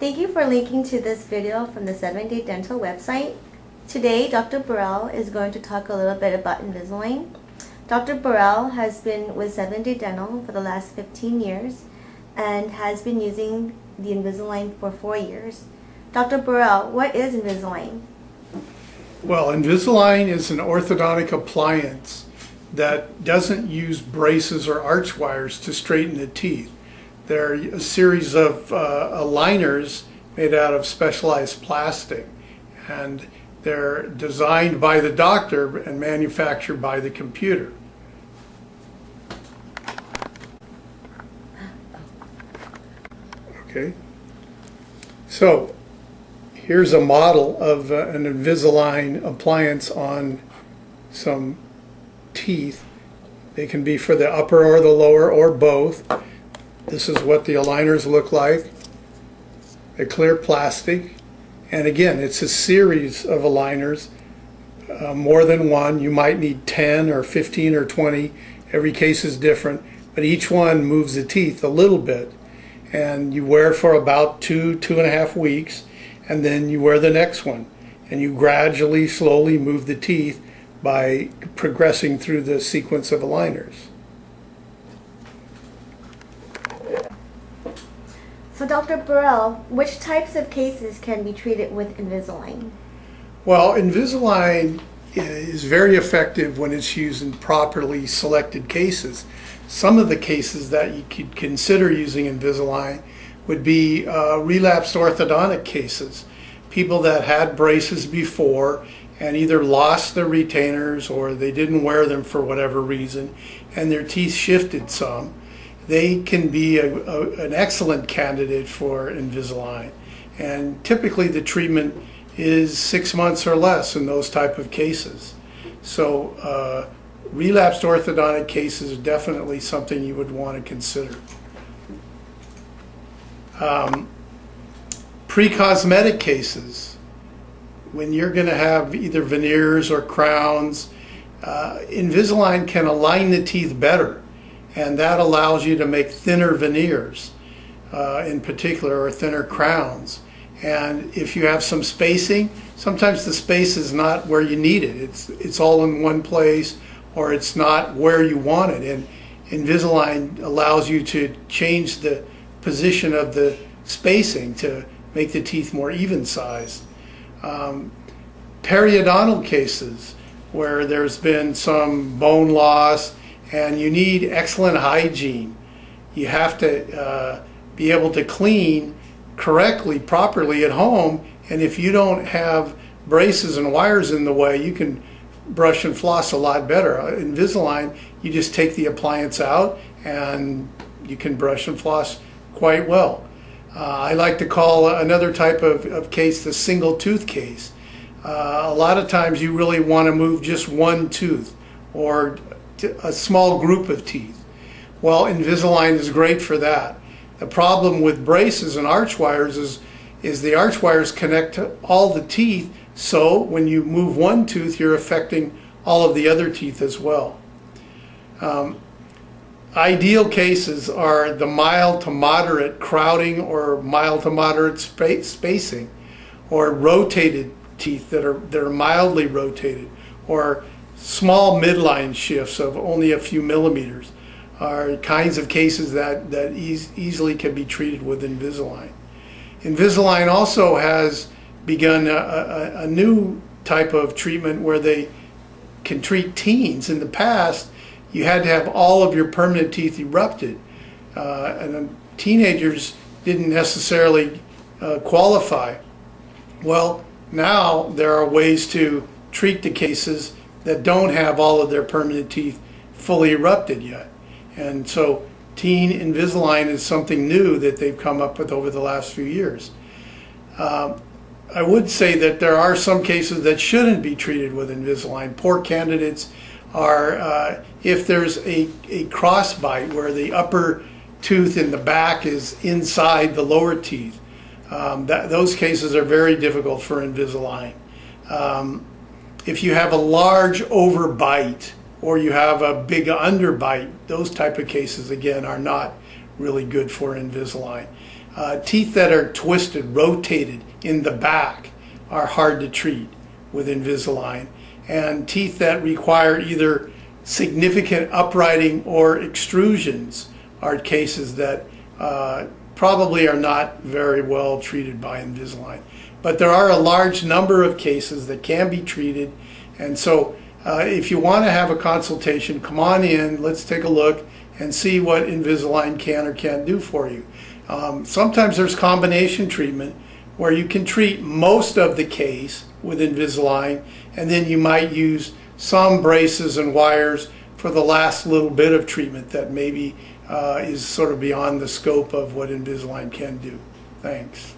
Thank you for linking to this video from the 7-Day Dental website. Today, Dr. Burrell is going to talk a little bit about Invisalign. Dr. Burrell has been with 7-Day Dental for the last 15 years and has been using the Invisalign for 4 years. Dr. Burrell, what is Invisalign? Well, Invisalign is an orthodontic appliance that doesn't use braces or arch wires to straighten the teeth. They're a series of aligners made out of specialized plastic, and they're designed by the doctor and manufactured by the computer. Okay, so here's a model of an Invisalign appliance on some teeth. They can be for the upper or the lower or both. This is what the aligners look like. They're clear plastic, and again, it's a series of aligners, more than one. You might need 10 or 15 or 20. Every case is different, but each one moves the teeth a little bit, and you wear for about 2.5 weeks, and then you wear the next one, and you gradually, slowly move the teeth by progressing through the sequence of aligners. So Dr. Burrell, which types of cases can be treated with Invisalign? Well, Invisalign is very effective when it's used in properly selected cases. Some of the cases that you could consider using Invisalign would be relapsed orthodontic cases. People that had braces before and either lost their retainers or they didn't wear them for whatever reason and their teeth shifted some. They can be an excellent candidate for Invisalign. And typically the treatment is 6 months or less in those type of cases. So relapsed orthodontic cases are definitely something you would want to consider. Pre-cosmetic cases, when you're going to have either veneers or crowns, Invisalign can align the teeth better, and that allows you to make thinner veneers in particular, or thinner crowns. And if you have some spacing, sometimes the space is not where you need it. It's all in one place, or it's not where you want it. And Invisalign allows you to change the position of the spacing to make the teeth more even sized. Periodontal cases where there's been some bone loss and you need excellent hygiene. You have to be able to clean correctly, properly at home, and if you don't have braces and wires in the way, you can brush and floss a lot better. Invisalign, you just take the appliance out and you can brush and floss quite well. I like to call another type of case the single tooth case. A lot of times you really want to move just one tooth or a small group of teeth. Well, Invisalign is great for that. The problem with braces and arch wires is the arch wires connect to all the teeth, so when you move one tooth, you're affecting all of the other teeth as well. Ideal cases are the mild to moderate crowding or mild to moderate spacing, or rotated teeth that are mildly rotated, or small midline shifts of only a few millimeters are kinds of cases that easily can be treated with Invisalign. Invisalign also has begun a new type of treatment where they can treat teens. In the past, you had to have all of your permanent teeth erupted, and teenagers didn't necessarily qualify. Well, now there are ways to treat the cases that don't have all of their permanent teeth fully erupted yet. And so teen Invisalign is something new that they've come up with over the last few years. I would say that there are some cases that shouldn't be treated with Invisalign. Poor candidates are if there's a cross bite where the upper tooth in the back is inside the lower teeth. Those cases are very difficult for Invisalign. If you have a large overbite or you have a big underbite, those type of cases again are not really good for Invisalign. Teeth that are twisted, rotated in the back are hard to treat with Invisalign. And teeth that require either significant uprighting or extrusions are cases that probably are not very well treated by Invisalign. But there are a large number of cases that can be treated, and so if you want to have a consultation, come on in, let's take a look and see what Invisalign can or can't do for you. Sometimes there's combination treatment where you can treat most of the case with Invisalign, and then you might use some braces and wires for the last little bit of treatment that maybe is sort of beyond the scope of what Invisalign can do. Thanks.